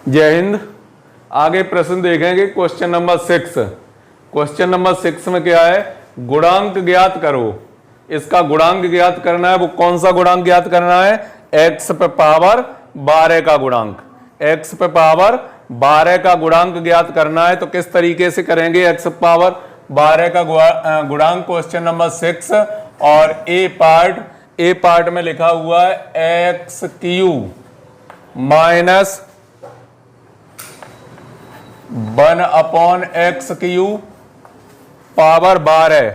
जय हिंद। आगे प्रश्न देखेंगे क्वेश्चन नंबर 6। क्वेश्चन नंबर 6 में क्या है, गुणांक ज्ञात करो। इसका गुणांक ज्ञात करना है। वो कौन सा गुणांक ज्ञात करना है? x पे पावर 12 का गुणांक। x पे पावर 12 का गुणांक ज्ञात करना है। तो किस तरीके से करेंगे x पावर 12 का गुणांक? क्वेश्चन नंबर 6 और ए पार्ट में लिखा हुआ है x Q minus 1/x Q power 12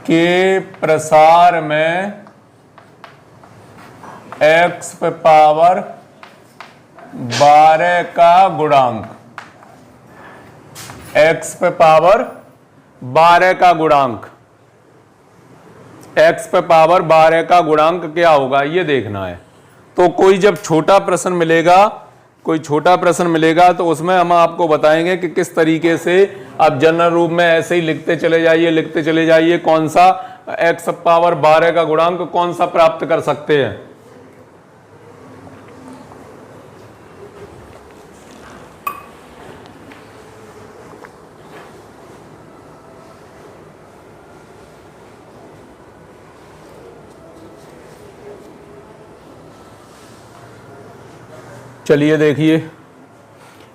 के प्रसार में x पे पावर 12 का गुणांक। x पे पावर 12 का गुणांक, x पे पावर 12 का गुणांक क्या होगा ये देखना है। तो कोई जब छोटा प्रश्न मिलेगा तो उसमें हम आपको बताएंगे कि किस तरीके से आप जनरल रूप में ऐसे ही लिखते चले जाइए कौन सा x पावर 12 का गुणांक कौन सा प्राप्त कर सकते हैं। चलिए देखिए,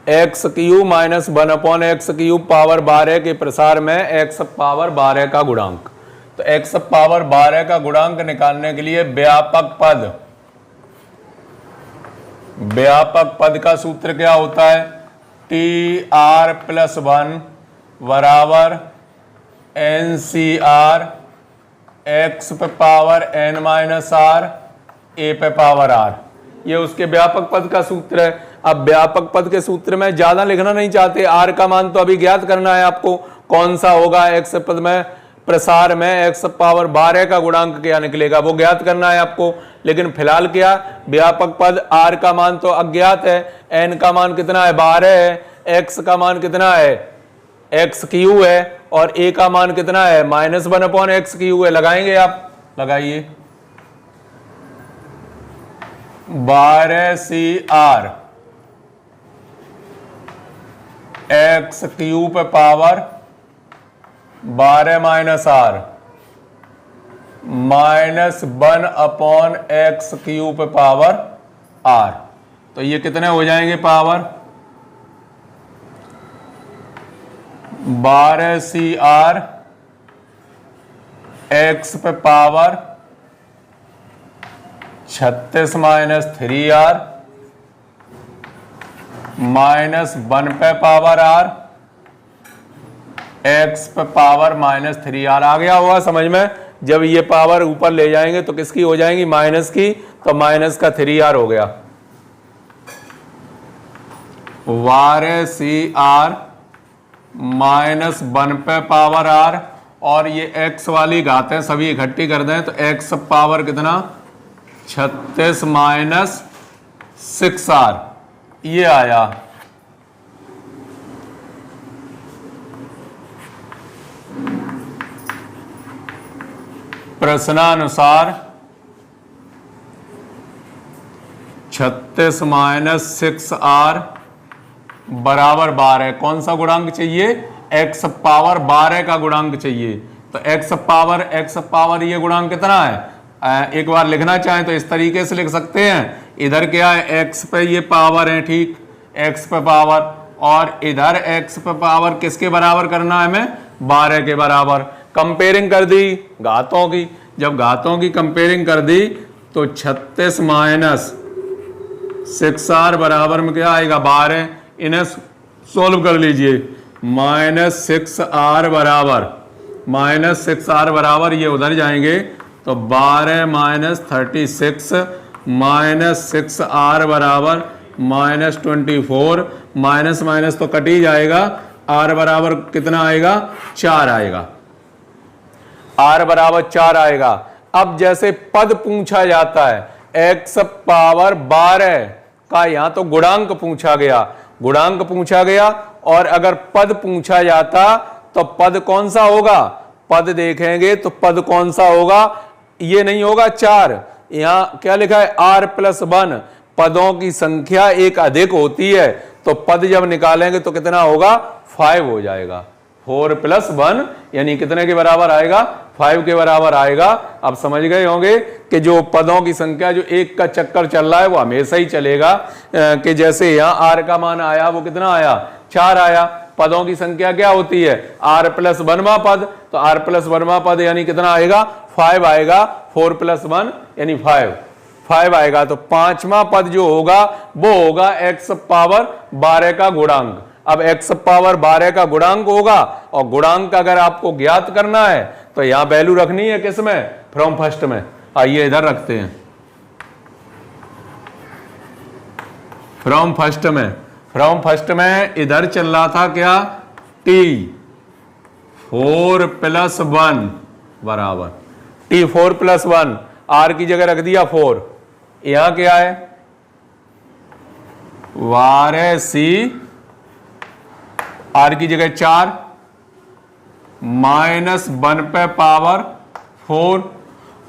x Q minus 1/x Q power 12 के प्रसार में x पावर 12 का गुणांक। तो x पावर 12 का गुणांक निकालने के लिए व्यापक पद का सूत्र क्या होता है? TR+1 बराबर NCR x पे power n minus r a पे पावर r। ये उसके व्यापक पद का सूत्र है। अब व्यापक पद के सूत्र में ज्यादा लिखना नहीं चाहते, r का मान तो अभी ज्ञात करना है आपको कौन सा होगा। x पद में प्रसार में x पावर 12 का गुणांक क्या निकलेगा वो ज्ञात करना है आपको। लेकिन फिलहाल क्या, व्यापक पद r का मान तो अज्ञात है, n का मान कितना है? 12 है, x का मान कितना है? x क्यू है और a का मान कितना है? -1/x क्यू है। लगाएंगे आप, लगाइए 12CR x क्यू पे power 12 minus r -1/x Q पे पावर r। तो ये कितने हो जाएंगे पावर? 12CR x पे पावर 36 माइनस 3r -1 पे पावर r x पे पावर -3r। आ गया होगा समझ में। जब ये पावर ऊपर ले जाएंगे तो किसकी हो जाएंगी? माइनस की। तो माइनस का 3r हो गया। 12CR -1 पे पावर r और ये x वाली घातें सभी इकट्ठी कर दें तो x पावर कितना? 36 माइनस 6r ये आया। प्रश्नानुसार 36 माइनस 6r बराबर 12। कौन सा गुणांक चाहिए? x पावर 12 का गुणांक चाहिए। तो x पावर ये गुणांक कितना है? एक बार लिखना चाहें तो इस तरीके से लिख सकते हैं। इधर क्या है? x पे ये पावर है, ठीक, x पे पावर, और इधर x पे पावर किसके बराबर करना है हमें? 12 के बराबर। कंपेयरिंग कर दी घातों की। जब घातों की कंपेयरिंग कर दी तो 36 माइनस 6r बराबर में क्या आएगा? 12। इन्हें सोल्व कर लीजिए। -6r बराबर ये उधर जाएंगे तो 12 माइनस 36 माइनस 6r बराबर -24। माइनस माइनस तो कट ही जाएगा। r बराबर कितना आएगा? 4 आएगा। r बराबर 4 आएगा। अब जैसे पद पूछा जाता है x पावर 12 का, यहां तो गुणांक पूछा गया और अगर पद पूछा जाता तो पद कौन सा होगा? पद देखेंगे तो पद कौन सा होगा? ये नहीं होगा 4, यहाँ क्या लिखा है r+1, पदों की संख्या एक अधिक होती है तो पद जब निकालेंगे तो कितना होगा 5 हो जाएगा। 4+1 यानी कितने के बराबर आएगा 5 के बराबर आएगा। अब समझ गए होंगे कि जो पदों की संख्या जो एक का चक्कर चल रहा है वो हमेशा ही चलेगा, कि जैसे यहाँ r का मान आया वो कितना आया 4 आया, पदों की संख्या क्या होती है r+1वां पद, तो r+1वां पद यानी कितना आएगा 5 आएगा, 4+1 यानी 5 आएगा। तो 5वां पद जो होगा वो होगा x पावर 12 का गुणांक। अब x पावर 12 का गुणांक होगा और गुणांक अगर आपको ज्ञात करना है तो यहां वैल्यू रखनी है किसमें फ्रॉम फर्स्ट में। आइए इधर रखते हैं फ्रॉम फर्स्ट में इधर चल रहा था क्या t 4+1 बराबर t 4+1, r की जगह रख दिया 4, यहां क्या है 12c, r की जगह 4 -1 पे पावर 4,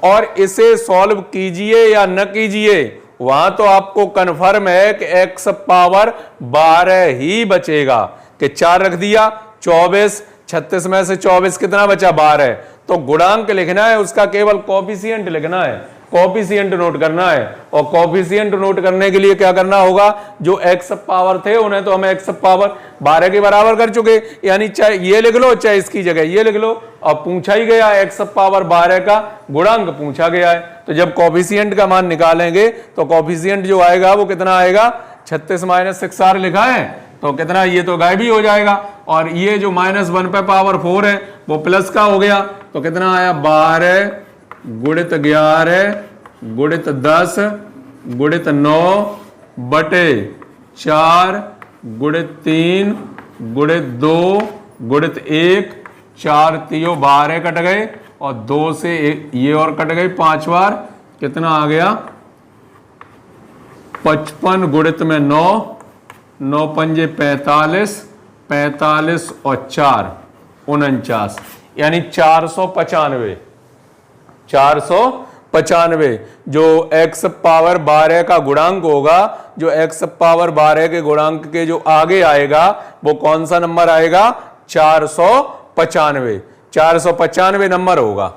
और इसे सॉल्व कीजिए या न कीजिए वहां तो आपको कन्फर्म है कि x पावर 12 ही बचेगा, कि 4 रख दिया 24, 36 में से 24 कितना बचा 12, तो गुणांक लिखना है उसका केवल कोफिशिएंट लिखना है, कोफिशिएंट नोट करना है। और कोफिशिएंट नोट करने के लिए क्या करना होगा, जो x पावर थे उन्हें तो हमें x पावर 12 के बराबर कर चुके, यानी चाहे ये लिख लो चाहे इसकी जगह ये लिख लो। अब पूछा ही गया x पावर 12 का गुणांक पूछा गया है, तो जब कोफिशिएंट का मान निकालेंगे तो कोफिशिएंट जो आएगा वो कितना आएगा 36 - 6r लिखा है तो कितना, ये तो गायब ही हो जाएगा, और ये जो -1 पे पावर 4 है वो प्लस का हो गया तो कितना आया 12 गुणित 11 गुणित 10 गुणित 9 बटे 4 गुणित 3 गुणित 2 गुणित 1, 4 3 12 कट गए और 2 से ये और कट गए 5 बार, कितना आ गया 55 गुणित में 9, 9 पंजे 45, 45 और 4 49, यानी 495 जो x पावर 12 का गुणांक होगा, जो x पावर 12 के गुणांक के जो आगे आएगा वो कौन सा नंबर आएगा 495 नंबर होगा।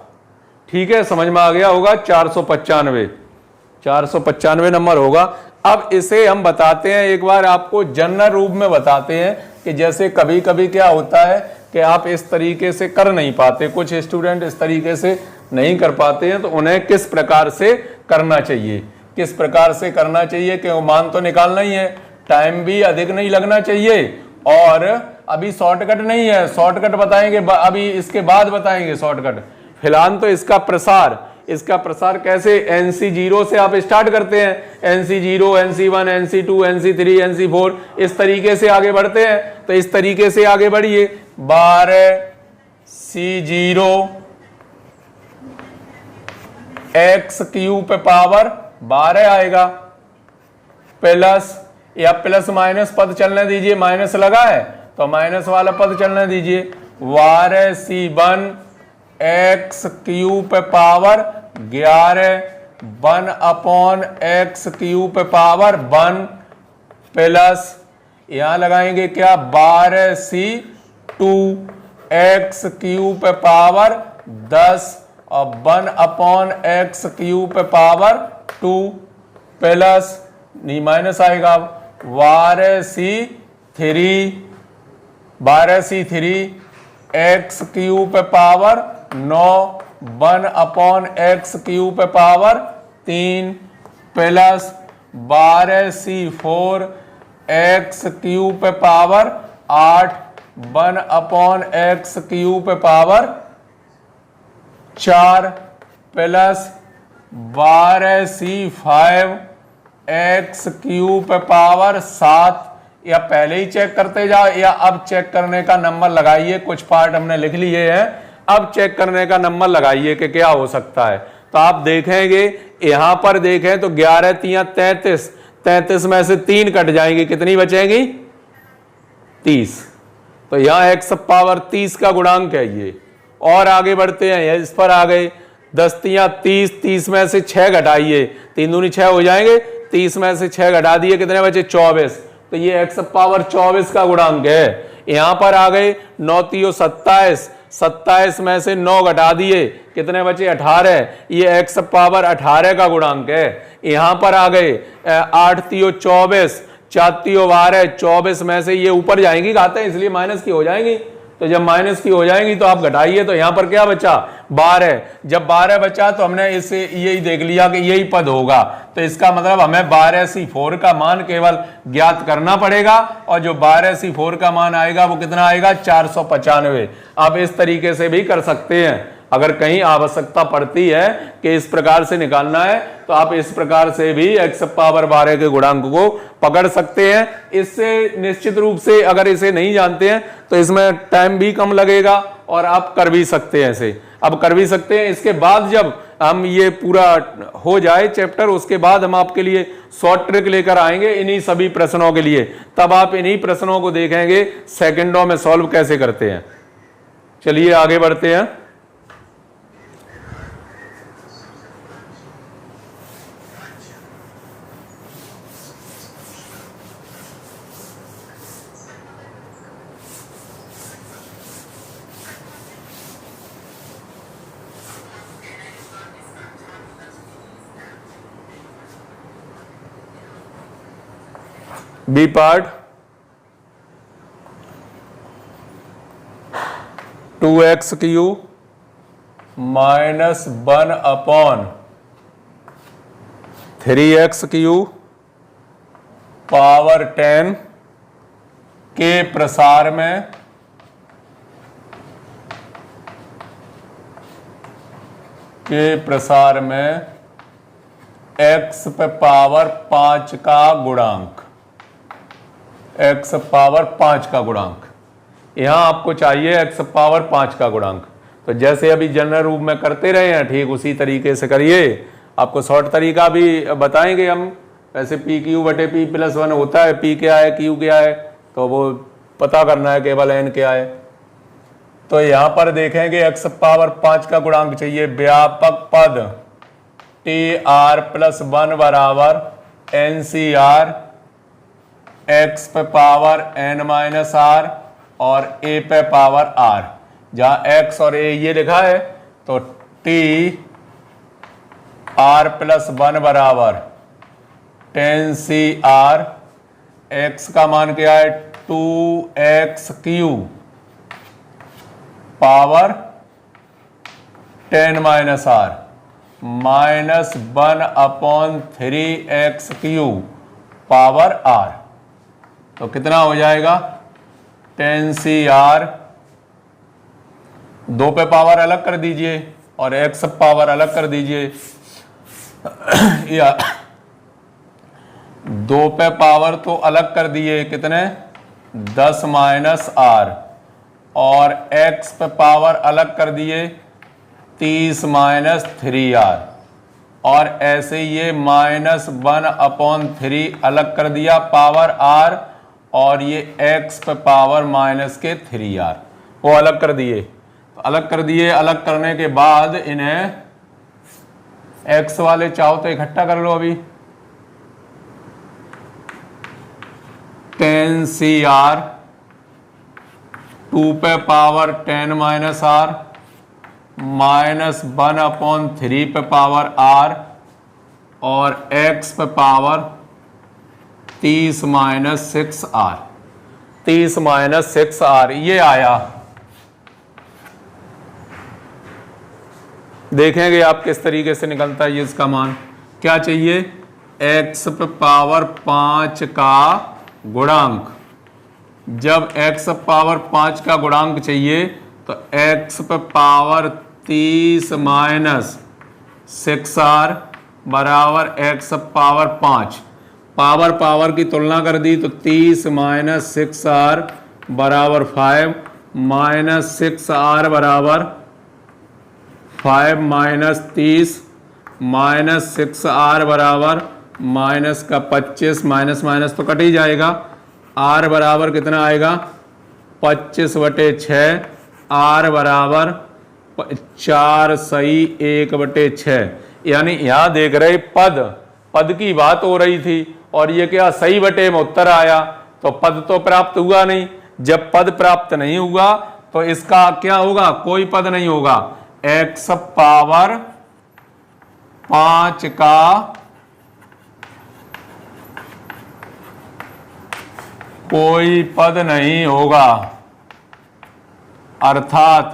ठीक है, समझ में आ गया होगा 495 नंबर होगा। अब इसे हम बताते हैं, एक बार आपको जनरल रूप में बताते हैं कि जैसे कभी कभी क्या होता है कि आप इस तरीके से कर नहीं पाते, कुछ स्टूडेंट इस तरीके से नहीं कर पाते हैं, तो उन्हें किस प्रकार से करना चाहिए, किस प्रकार से करना चाहिए कि वो मान तो निकालना ही है, टाइम भी अधिक नहीं लगना चाहिए, और अभी शॉर्टकट नहीं है, शॉर्टकट बताएंगे अभी इसके बाद बताएंगे शॉर्टकट। फिलहाल तो इसका प्रसार कैसे NC0 से आप स्टार्ट करते हैं, NC0 NC1 NC2 NC3 NC4 इस तरीके से आगे बढ़ते हैं, तो इस तरीके से आगे बढ़िए 12C0 x³ पे पावर 12 आएगा, प्लस या प्लस माइनस पद चलने दीजिए, माइनस लगा है तो माइनस वाला पद चलने दीजिए, 12C1 x³ पे पावर 11 1/x³ पे पावर 1 प्लस यहां लगाएंगे क्या 12C2 x³ पे पावर 10 और 1/x³ पे पावर 2 प्लस नहीं माइनस आएगा 12C3 x³ पे पावर 9 1/x³ पे पावर 3 प्लस 12C4 x³ पे पावर 8 1/x³ पे पावर 4 प्लस 12C5 x³ पे पावर 7, या पहले ही चेक करते जाओ या अब चेक करने का नंबर लगाइए, कुछ पार्ट हमने लिख लिए हैं, अब चेक करने का नंबर लगाइए कि क्या हो सकता है। तो आप देखेंगे यहां पर देखें तो 11 3 33, 33 में से 3 कट जाएंगी, कितनी बचेंगी 30, तो यहां x पावर 30 का गुणांक है ये। और आगे बढ़ते हैं, इस पर आ गए 10 तियां 30, 30 में से 6 घटाइए, 3 दूनी 6 हो जाएंगे, 30 में से 6 घटा दिए, कितने बचे 24, तो ये x पावर 24 का गुणांक है। यहां पर आ गए 9 तियो 27, 27 में से 9 घटा दिए, कितने बचे 18, ये x पावर 18 का गुणांक है। यहां पर आ गए 8 तियो 24, 4 तियो 12, 24 में से ये ऊपर जाएंगी घातें, इसलिए माइनस की हो जाएंगी, तो जब माइनस की हो जाएंगी तो आप घटाइए, तो यहां पर क्या बचा 12, जब 12 बचा तो हमने इसे यही देख लिया कि यही पद होगा, तो इसका मतलब हमें 12C4 का मान केवल ज्ञात करना पड़ेगा, और जो 12C4 का मान आएगा वो कितना आएगा 495। आप इस तरीके से भी कर सकते हैं, अगर कहीं आवश्यकता पड़ती है कि इस प्रकार से निकालना है तो आप इस प्रकार से भी x पावर 12 के गुणांक को पकड़ सकते हैं। इससे निश्चित रूप से अगर इसे नहीं जानते हैं तो इसमें टाइम भी कम लगेगा और आप कर भी सकते हैं, इसे अब कर भी सकते हैं। इसके बाद जब हम ये पूरा हो जाए चैप्टर, उसके बाद हम आपके लिए शॉर्ट ट्रिक लेकर आएंगे इन्हीं सभी प्रश्नों के लिए, तब आप इन्हीं प्रश्नों को देखेंगे सेकंडों में सॉल्व कैसे करते हैं। चलिए आगे बढ़ते हैं। B part 2x³ minus 1 upon 3x³ power 10 के प्रसार में x पे पावर 5 का गुणांक, x पावर 5 का गुणांक, यहां आपको चाहिए x पावर 5 का गुणांक। तो जैसे अभी जनरल रूप में करते रहे हैं ठीक उसी तरीके से करिए। आपको शॉर्ट तरीका भी बताएंगे हम, वैसे PQ/P+1 होता है, P क्या है Q क्या है तो वो पता करना है, केवल N क्या है। तो यहां पर देखेंगे x पावर 5 का गुणांक चाहिए, व्यापक पद TR+1 बराबर NCR x पे पावर n-r और a पे पावर r, जहां x और a ये लिखा है तो TR+1 बराबर 10CR, x का मान क्या है 2x³ power 10-r minus 1/3x³ power r, तो कितना हो जाएगा 10CR, 2 पे पावर अलग कर दीजिए और x पावर अलग कर दीजिए, या 2 पे पावर तो अलग कर दिए, कितने 10-r, और x पे पावर अलग कर दिए 30-3r, और ऐसे ये -1/3 अलग कर दिया पावर r, और ये x पे पावर -3r वो अलग कर दिए। तो अलग कर दिए, अलग करने के बाद इन्हें x वाले चाहो तो इकट्ठा कर लो अभी, 10CR 2 पे पावर 10-r -1/3 पे पावर r, और x पे पावर 30-6r, 30-6r ये आया। देखेंगे आप किस तरीके से निकलता है ये, इसका मान क्या चाहिए x पे पावर 5 का गुणांक। जब x पावर 5 का गुणांक चाहिए तो x पे पावर 30-6r बराबर x पावर 5, पावर पावर की तुलना कर दी तो 30-6r बराबर 5, -6r बराबर 5-30, -6r बराबर माइनस का 25, माइनस माइनस तो कट ही जाएगा, r बराबर कितना आएगा 25/6, r बराबर 4 सही 1/6। यानी यहां देख रहे पद की बात हो रही थी और ये क्या सही बटे में उत्तर आया, तो पद तो प्राप्त हुआ नहीं। जब पद प्राप्त नहीं हुआ तो इसका क्या होगा, कोई पद नहीं होगा। x पावर 5 का कोई पद नहीं होगा, अर्थात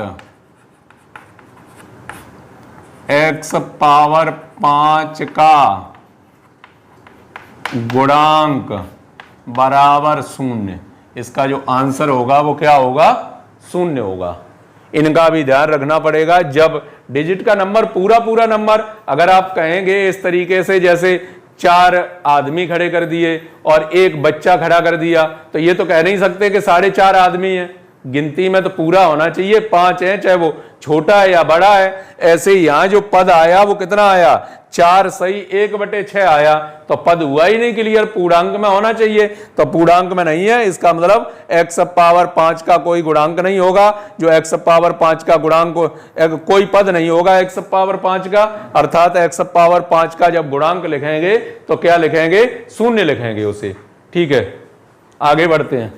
x पावर 5 का गुणांक बराबर 0। इसका जो आंसर होगा वो क्या होगा, 0 होगा। इनका भी ध्यान रखना पड़ेगा। जब डिजिट का नंबर पूरा नंबर अगर आप कहेंगे इस तरीके से, जैसे 4 आदमी खड़े कर दिए और एक बच्चा खड़ा कर दिया, तो ये तो कह नहीं सकते कि 4.5 आदमी हैं। गिनती में तो पूरा होना चाहिए, 5 है, चाहे वो छोटा है या बड़ा है। ऐसे ही यहां जो पद आया वो कितना आया, 4 सही 1/6 आया, तो पद हुआ ही नहीं क्लियर, पूर्णांक में होना चाहिए, तो पूर्णांक में नहीं है। इसका मतलब x पावर 5 का कोई गुणांक नहीं होगा। जो x पावर 5 का गुणांक कोई पद नहीं होगा x पावर 5 का, अर्थात x पावर 5 का जब गुणांक लिखेंगे तो क्या लिखेंगे, 0 लिखेंगे उसे। ठीक है, आगे बढ़ते हैं।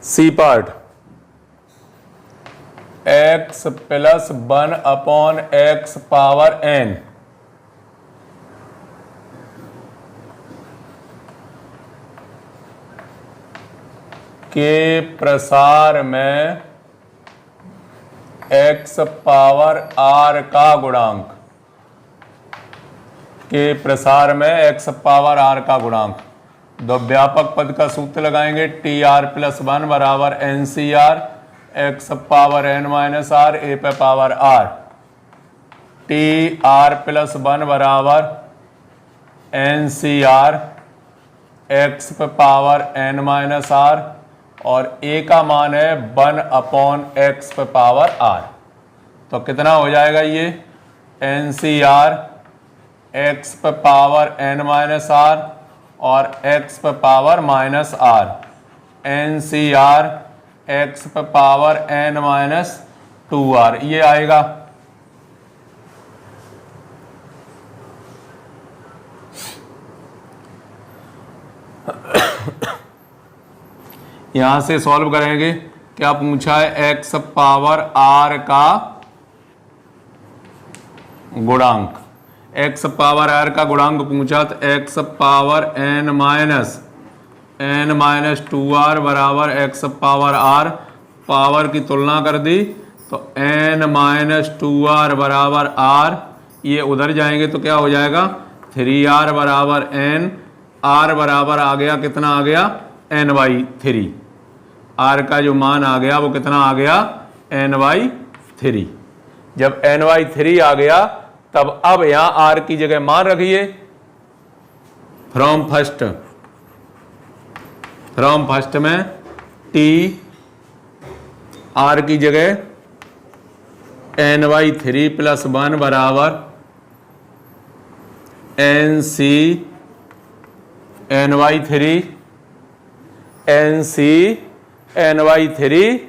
C part, x plus 1 upon x power n के प्रसार में x पावर r का गुणांक, के प्रसार में x पावर r का गुणांक। दो व्यापक पद का सूत्र लगाएंगे, TR प्लस 1 बराबर NCR x power n minus r a पे पावर r। TR प्लस 1 बराबर NCR x पे पावर n माइनस r और a का मान है 1 अपॉन x पे पावर r। तो कितना हो जाएगा ये, NCR x पे पावर n माइनस r और x पे power minus r, NCR x पे पावर n माइनस 2r, ये आएगा। यहां से सॉल्व करेंगे, क्या पूछा है, x पावर r का गुणांक, x पावर r का गुणांक पूछा, तो x power n minus 2r बराबर x पावर r, पावर की तुलना कर दी तो n माइनस 2r बराबर r, ये उधर जाएंगे तो क्या हो जाएगा, 3r बराबर n, r बराबर आ गया, कितना आ गया, n/3। r का जो मान आ गया वो कितना आ गया, n/3। जब n/3 आ गया तब अब यहां r की जगह मान रखिए, फ्रॉम फर्स्ट में t r की जगह n/3 प्लस 1 बराबर NC n/3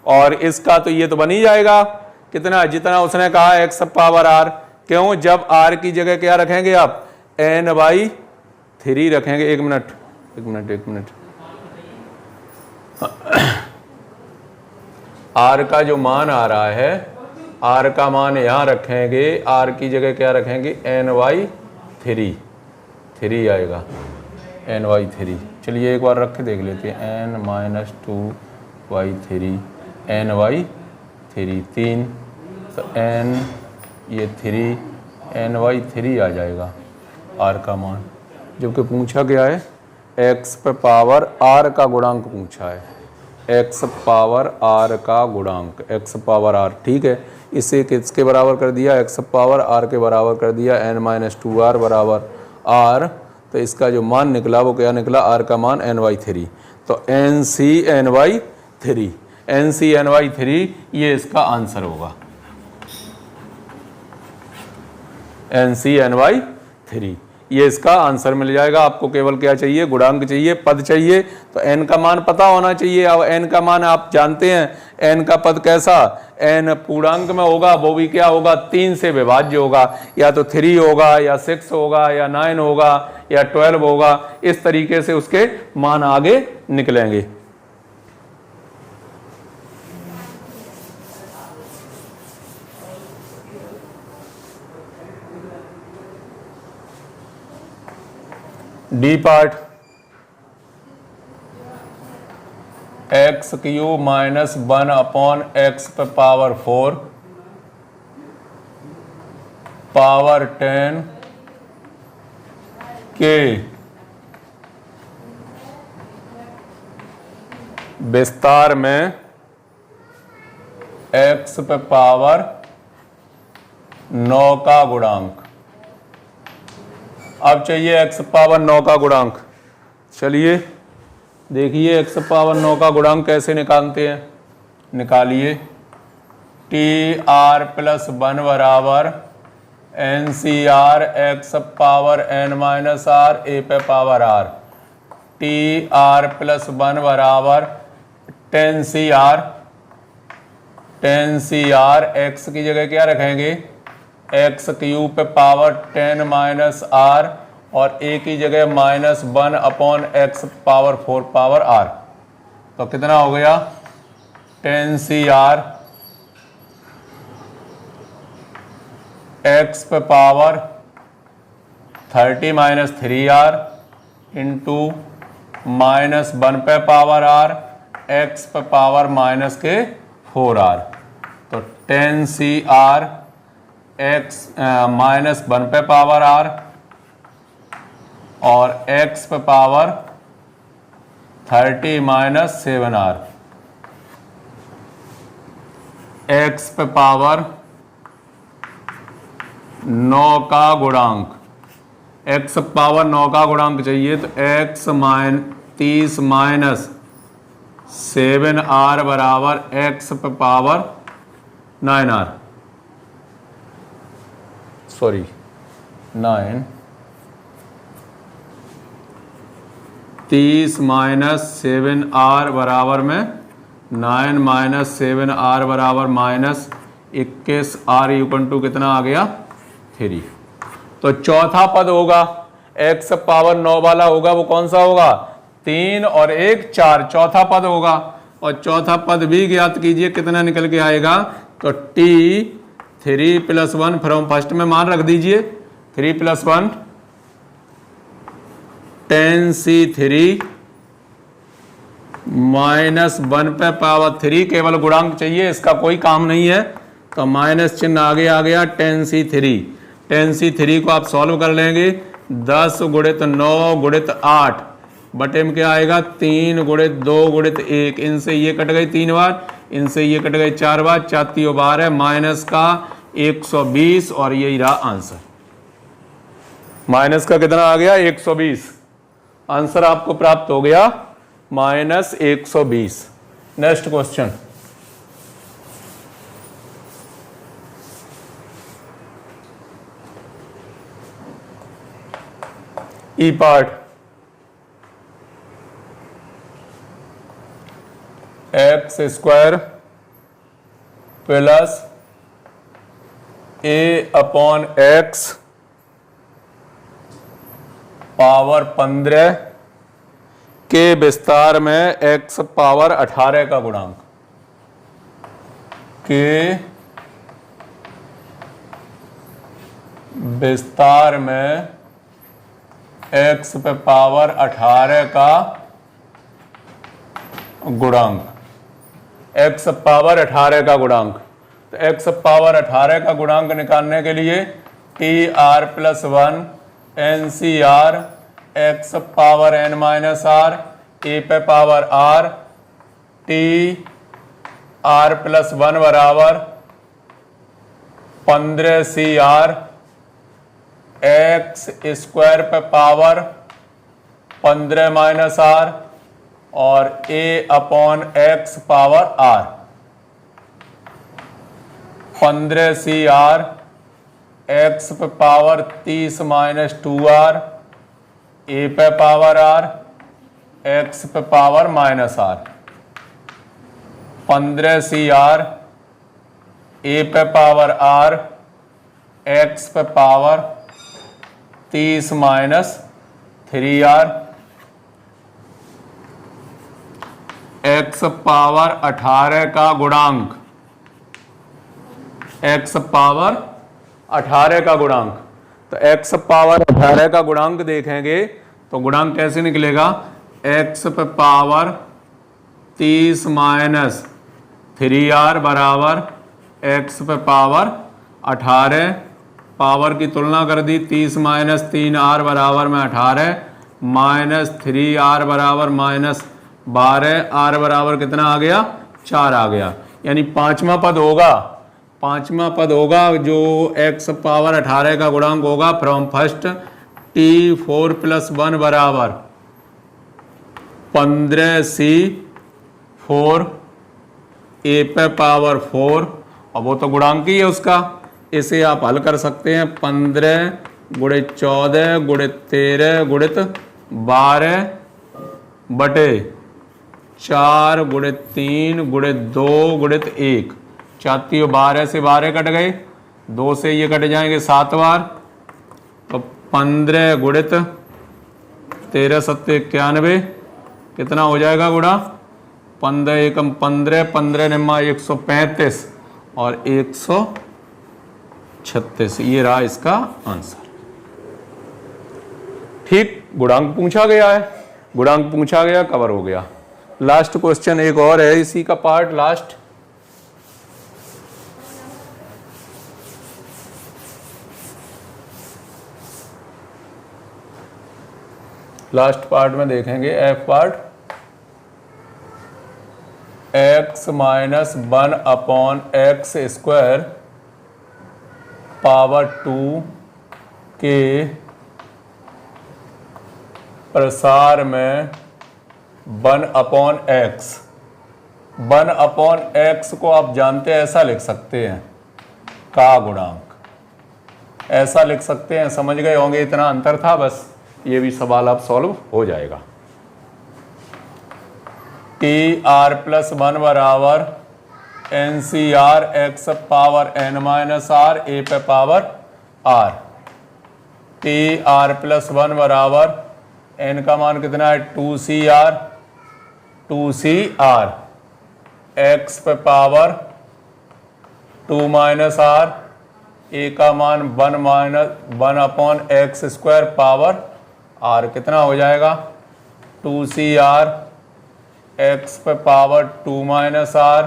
और इसका तो ये तो बन ही जाएगा, कितना, जितना उसने कहा x पावर r। क्यों, जब r की जगह क्या रखेंगे आप, n/3 रखेंगे। एक मिनट r का जो मान आ रहा है, r का मान यहां रखेंगे, r की जगह क्या रखेंगे, n/3 आएगा, n/3। चलिए एक बार रख के देख लेते हैं, n-2/3 n/3 3, तो n ये 3 n/3 आ जाएगा r का मान। जबकि पूछा गया है x पे पावर r का गुणांक पूछा है, x पावर r का गुणांक, x पावर r, ठीक है। इसे किसके बराबर कर दिया, x पावर r के बराबर कर दिया, n-2r बराबर r। तो इसका जो मान निकला वो क्या निकला, r का मान n/3। तो NC n/3, NCNY3 ये इसका आंसर होगा, NCNY3 ये इसका आंसर मिल जाएगा। आपको केवल क्या चाहिए, गुणांक चाहिए, पद चाहिए। तो n का मान पता होना चाहिए। अब n का मान आप जानते हैं, n का पद कैसा, n पूर्णांक में होगा, वो भी क्या होगा, 3 से विभाज्य होगा, या तो 3 होगा या 6 होगा या 9 होगा या 12 होगा। इस तरीके से उसके मान आगे निकलेंगे। D part, x³ minus 1 upon x पे पावर 4 पावर 10 के विस्तार में x पे पावर 9 का गुणांक। अब चाहिए x पावर 9 का गुणांक। चलिए देखिए x पावर 9 का गुणांक कैसे निकालते हैं, निकालिए। TR प्लस 1 बराबर NCR x power n minus r a पे पावर r। TR प्लस 1 बराबर 10CR, 10CR x की जगह क्या रखेंगे, x³ पे पावर 10 माइनस r और a की जगह minus 1 upon x power 4 power r। तो कितना हो गया, 10CR x पे power 30 minus 3r into minus 1 पे पावर r x पे पावर माइनस के 4r। तो 10CR x माइनस 1 पे पावर r और x पे पावर 30 माइनस 7r, x पे पावर 9 का गुणांक। x पावर 9 का गुणांक चाहिए तो x 30 माइनस 7r बराबर x पे power 9r, sorry 9, 30 minus 7r बराबर में 9 माइनस 7r बराबर माइनस 21r इक्वल टू कितना आ गया, 3। तो चौथा पद होगा x पावर 9 वाला होगा, वो कौन सा होगा, 3 और 1 4, चौथा पद होगा। और चौथा पद भी ज्ञात कीजिए कितना निकल के आएगा। तो T3 प्लस 1 फ्रॉम फर्स्ट में मान रख दीजिए, 3 प्लस 1 10C3 माइनस 1 पे पावर 3, केवल गुणांक चाहिए, इसका कोई काम नहीं है। तो माइनस चिन्ह आगे आ गया 10C3। 10C3 को आप सॉल्व कर लेंगे, 10 गुणित 9 गुणित 8 बटे में क्या आएगा, 3 गुणित 2 गुणित 1, इनसे ये कट गई 3 बार, इनसे ये कट गई 4 बार, 4 3 12 माइनस का 120 और यही रहा आंसर। माइनस का कितना आ गया, 120। आंसर आपको प्राप्त हो गया minus 120। Next question, E part, x square plus a upon x power 15 के विस्तार में x पावर 18 का गुणांक, के विस्तार में x पे पावर 18 का गुणांक, x पावर 18 का गुणांक। तो x पावर 18 का गुणांक निकालने के लिए TR plus 1 NCR x power n minus r a पे पावर r TR प्लस 1 बराबर 15CR x स्क्वायर पे पावर 15 माइनस r और a upon x power r, 15cr x पे पावर 30 माइनस 2r a पे पावर r x पे power minus r, 15cr a पे power r x पे power 30 minus 3r x power 18 का गुणांक, x power 18 का गुणांक। तो x पावर 18 का गुणांक देखेंगे तो गुणांक कैसे निकलेगा, x पे पावर 30 माइनस 3r बराबर x पे पावर 18, पावर की तुलना कर दी, 30 माइनस 3r बराबर में 18 माइनस 3r बराबर माइनस 12, r बराबर कितना आ गया, 4 आ गया। यानी पांचवा पद होगा जो x पावर 18 का गुणांक होगा फ्रॉम फर्स्ट t4 प्लस 1 बराबर 15c4 a पे पावर 4, और वो तो गुणांक ही है उसका, इसे आप हल कर सकते हैं 15 गुणे 14 गुणे 13 गुणित 12 बटे 4 गुणे 3 गुणे 2 गुणित 1, 4 12 से 12 कट गए, 2 से ये कट जाएंगे 7 बार, तो 15 गुणित 13 7 91, कितना हो जाएगा गुणा 15 एकम 15, 15 निम्मा 135 और 136, ये रहा इसका आंसर। ठीक, गुणांक पूछा गया है, गुणांक पूछा गया, कवर हो गया। लास्ट क्वेश्चन एक और है इसी का पार्ट, लास्ट पार्ट में देखेंगे F part, x minus 1 upon x square power 2 के प्रसार में 1 अपॉन एक्स, 1 अपॉन एक्स को आप जानते हैं ऐसा लिख सकते हैं का गुणांक, ऐसा लिख सकते हैं, समझ गए होंगे, इतना अंतर था बस, ये भी सवाल अब सॉल्व हो जाएगा। TR प्लस 1 बराबर NCR x power n minus r a पे पावर r, TR प्लस 1 बराबर n का मान कितना है 2CR x पे पावर 2 माइनस r, a का मान 1 upon x square power r, कितना हो जाएगा 2CR x पे पावर 2 माइनस r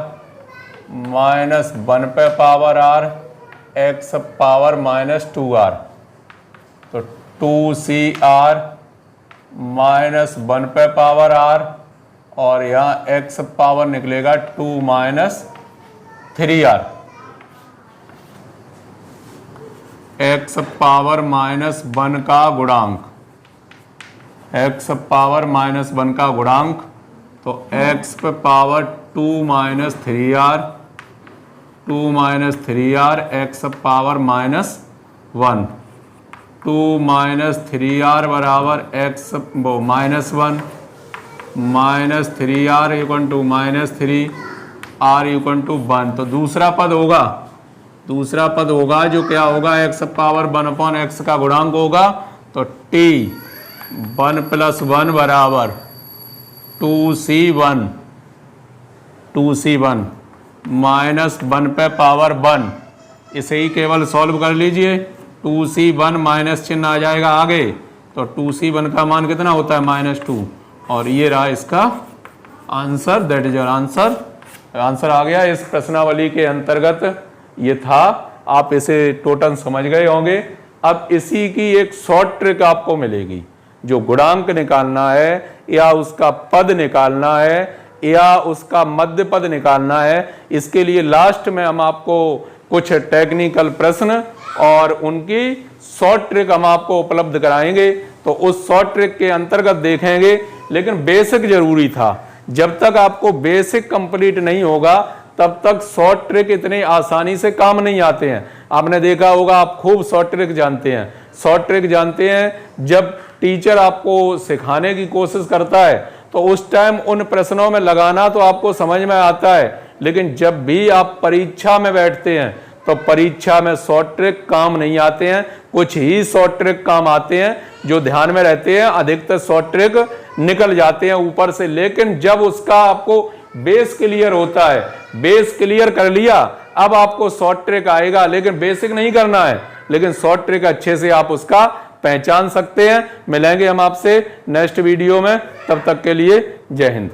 माइनस 1 पे power r x power minus 2r, तो 2CR माइनस 1 पे पावर r, और यहाँ x पावर निकलेगा 2 minus 3r, x power minus 1 का गुणांक, x पावर माइनस 1 का गुणांक, तो x पे power 2 minus 3r, 2 minus 3r x power minus 1, 2 minus 3r बराबर x minus 1 minus 3r equal to minus 3r equal to 1। तो दूसरा पद होगा जो क्या होगा, x पावर 1 अपॉन x का गुणांक होगा, तो t 1 प्लस 1 बराबर 2c1 माइनस 1 पे पावर 1, इसे ही केवल सॉल्व कर लीजिए, 2c1 माइनस चिन्ह आ जाएगा आगे, तो 2c1 का मान कितना होता है -2, और ये रहा इसका answer, that is your answer आ गया इस प्रश्नावली के अंतर्गत, ये था, आप इसे टोटल समझ गए होंगे। अब इसी की एक शॉर्ट ट्रिक आपको मिलेगी, जो गुणांक निकालना है या उसका पद निकालना है या उसका मध्य पद निकालना है, इसके लिए लास्ट में हम आपको कुछ टेक्निकल प्रश्न और उनकी शॉर्ट ट्रिक हम आपको उपलब्ध कराएंगे। तो उस शॉर्ट ट्रिक के अंतर्गत देखेंगे लेकिन बेसिक जरूरी था। जब तक आपको बेसिक कंप्लीट नहीं होगा तब तक शॉर्ट ट्रिक इतनी आसानी से काम नहीं आते हैं। आपने देखा होगा, आप खूब शॉर्ट ट्रिक जानते हैं। शॉर्ट ट्रिक जानते हैं, जब टीचर आपको सिखाने की कोशिश करता है तो उस टाइम उन प्रश्नों में लगाना तो आपको समझ में आता है, लेकिन जब भी आप परीक्षा में बैठते हैं तो परीक्षा में शॉर्ट ट्रिक काम नहीं आते हैं। कुछ ही शॉर्ट ट्रिक काम आते हैं जो ध्यान में रहते हैं, अधिकतर शॉर्ट ट्रिक निकल जाते हैं ऊपर से। लेकिन जब उसका आपको बेस क्लियर होता है, बेस क्लियर कर लिया, अब आपको शॉर्ट ट्रिक आएगा, लेकिन बेसिक नहीं करना है, लेकिन शॉर्ट ट्रिक अच्छे से आप उसका पहचान सकते हैं। मिलेंगे हम आपसे नेक्स्ट वीडियो में, तब तक के लिए जय हिंद।